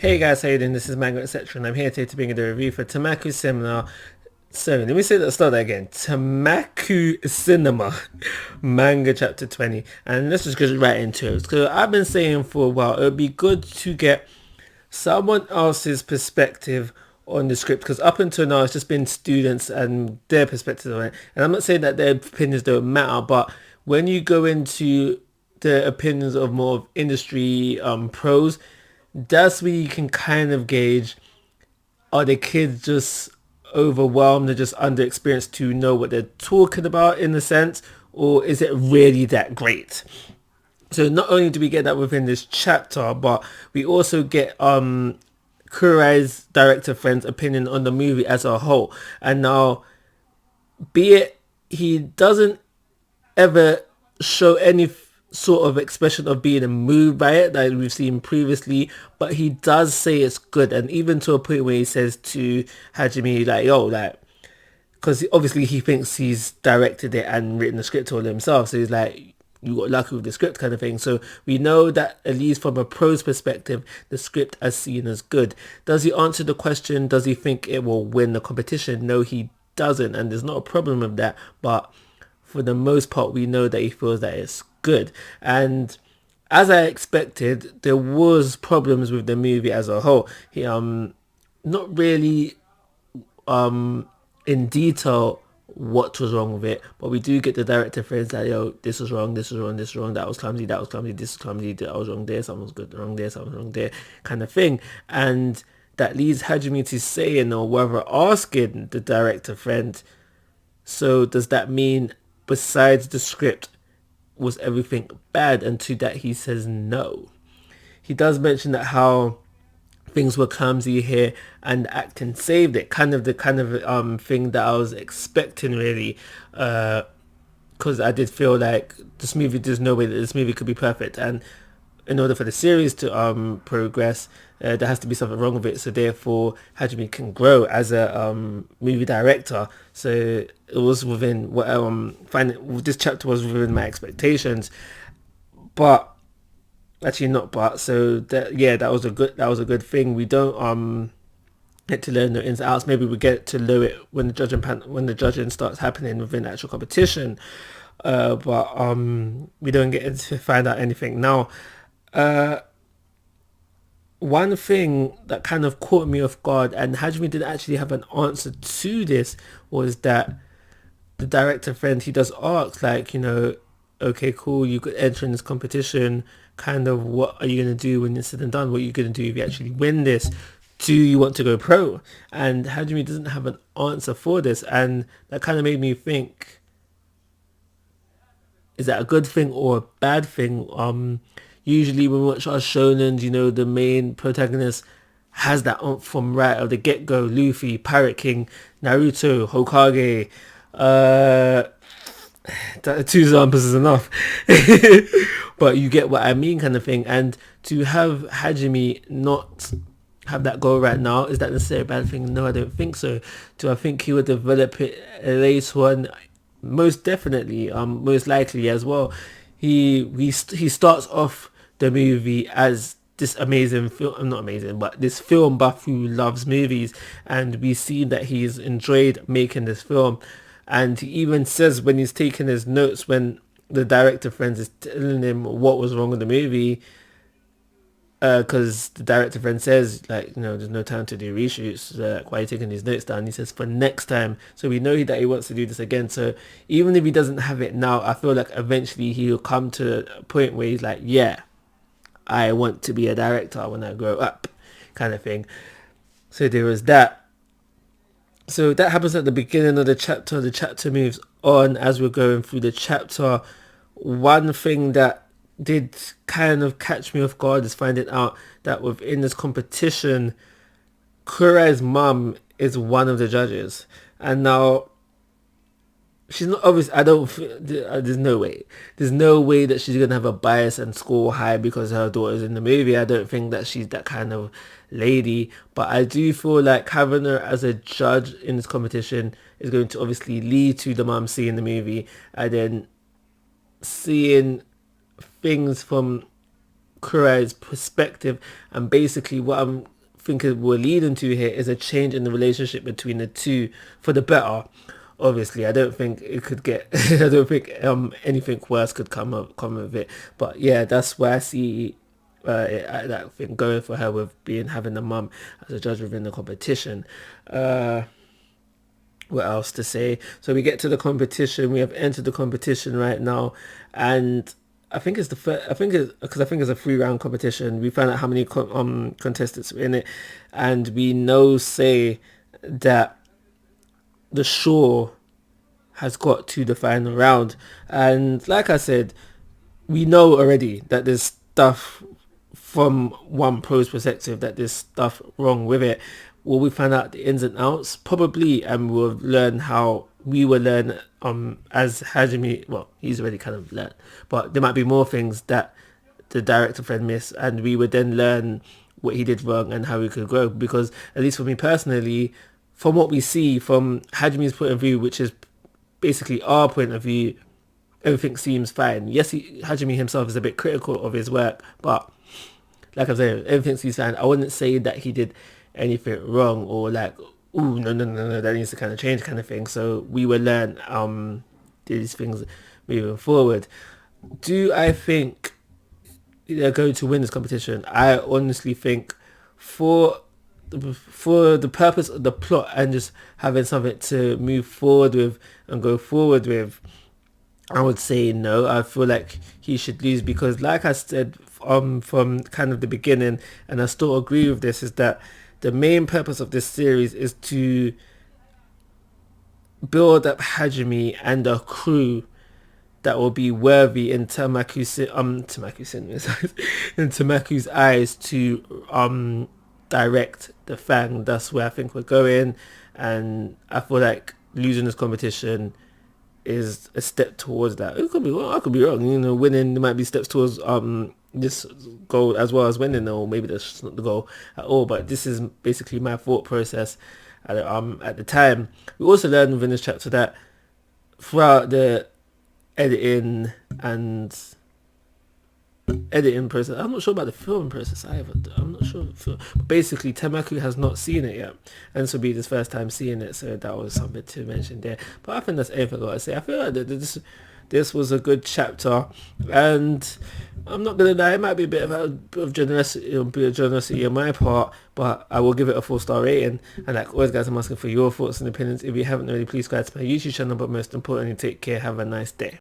Hey guys, how you doing? This is Manga, etc. And I'm here today to bring you the review for Tenmaku Cinema. So, let me start that again. Tenmaku Cinema Manga Chapter 20. And let's just go right into it. So, I've been saying for a while, it would be good to get someone else's perspective on the script, because up until now it's just been students and their perspectives on it. And I'm not saying that their opinions don't matter, but when you go into the opinions of more of industry pros, that's where you can kind of gauge, are the kids just overwhelmed and just underexperienced to know what they're talking about in a sense, or is it really that great? So not only do we get that within this chapter, but we also get Kurai's director friend's opinion on the movie as a whole. And now, be it he doesn't ever show any sort of expression of being moved by it that we've seen previously, but he does say it's good, and even to a point where he says to Hajime, like, yo, like, because obviously he thinks he's directed it and written the script all himself, so he's like, you got lucky with the script kind of thing. So we know that at least from a pro's perspective, the script as seen as good. Does he answer the question, does he think it will win the competition? No, he doesn't, and there's not a problem with that, but for the most part we know that he feels that it's good. And as I expected, there was problems with the movie as a whole. He not really in detail what was wrong with it, but we do get the director friends that, yo, this was wrong, this was wrong, this was wrong, that was clumsy, that was clumsy, this was clumsy, that was wrong there, something was good wrong there, something was wrong there, kind of thing. And that leads Hajime to saying, or whether asking the director friend, so does that mean besides the script was everything bad? And to that he says no. He does mention that how things were clumsy here and acting saved it, kind of the thing that I was expecting, really, because I did feel like this movie, there's no way that this movie could be perfect, and in order for the series to progress, there has to be something wrong with it. So therefore, Hajime can grow as a movie director. So it was within what this chapter was within my expectations, but actually not. But so that, yeah, that was a good thing. We don't get to learn the ins and outs. Maybe we get to know it when when the judging starts happening within the actual competition. But we don't get to find out anything now. Uh, One thing that kind of caught me off guard, and Hajime didn't actually have an answer to this, was that the director friend, he does ask, like, okay, cool, you could enter in this competition. Kind of, what are you going to do when it's said and done? What are you going to do if you actually win this? Do you want to go pro? And Hajime doesn't have an answer for this, and that kind of made me think, is that a good thing or a bad thing? Usually when we watch our shonens, the main protagonist has that from right of the get-go. Luffy, Pirate King, Naruto, Hokage, uh, two examples is enough. But you get what I mean, kind of thing. And to have Hajime not have that goal right now, is that necessarily a bad thing? No, I don't think so. Do I think he would develop it later on? Most definitely, most likely as well. He starts off the movie as this amazing film, not amazing, but this film buff who loves movies, and we see that he's enjoyed making this film. And he even says, when he's taking his notes, when the director friends is telling him what was wrong with the movie, because the director friend says, like, there's no time to do reshoots, so, like, why are you taking these notes down? He says, for next time. So we know that he wants to do this again. So even if he doesn't have it now, I feel like eventually he'll come to a point where he's like, yeah, I want to be a director when I grow up, kind of thing. So there was that. So that happens at the beginning of the chapter. The chapter moves on as we're going through the chapter. One thing that did kind of catch me off guard is finding out that within this competition, Kurai's mum is one of the judges. And now, she's not obvious. I don't. There's no way. There's no way that she's gonna have a bias and score high because her daughter's in the movie. I don't think that she's that kind of lady. But I do feel like having her as a judge in this competition is going to obviously lead to the mum seeing the movie and then seeing things from Kurai's perspective, and basically what I'm thinking we're leading to here is a change in the relationship between the two for the better. Obviously, I don't think it could get. I don't think anything worse could come of it. But yeah, that's where I see that thing going for her with being having the mum as a judge within the competition. What else to say? So we get to the competition. We have entered the competition right now, and I think it's the first. I think it's because I think it's a 3 round competition. We found out how many contestants were in it, and we know say that the shore has got to the final round. And like I said, we know already that there's stuff from one pro's perspective, that there's stuff wrong with it. Will we find out the ins and outs? Probably, and we'll learn how we will learn as Hajime. Well, he's already kind of learned, but there might be more things that the director friend missed, and we would then learn what he did wrong and how we could grow. Because at least for me personally, from what we see from Hajime's point of view, which is basically our point of view, everything seems fine. Yes, Hajime himself is a bit critical of his work, but like I'm saying, everything seems fine. I wouldn't say that he did anything wrong or like, ooh, no, that needs to kind of change kind of thing. So we will learn these things moving forward. Do I think they're going to win this competition? I honestly think for the purpose of the plot and just having something to move forward with and go forward with, I would say no. I feel like he should lose because, like I said from kind of the beginning, and I still agree with this, is that the main purpose of this series is to build up Hajime and a crew that will be worthy in Tenmaku's in Tenmaku's eyes to direct the Fang. That's where I think we're going, and I feel like losing this competition is a step towards that. It could be wrong. I could be wrong. You know, winning, there might be steps towards this goal as well as winning, or maybe that's not the goal at all. But this is basically my thought process at the time. We also learned within this chapter that throughout the editing process, I'm not sure about the film process either. I'm not sure. But basically, Tenmaku has not seen it yet, and this will be his first time seeing it, so that was something to mention there. But I think that's everything I got to say. I feel like this was a good chapter, and I'm not gonna lie, it might be a bit of generosity on my part, but I will give it a 4-star rating. And like always, guys, I'm asking for your thoughts and opinions. If you haven't already, please subscribe to my YouTube channel, but most importantly, take care, have a nice day.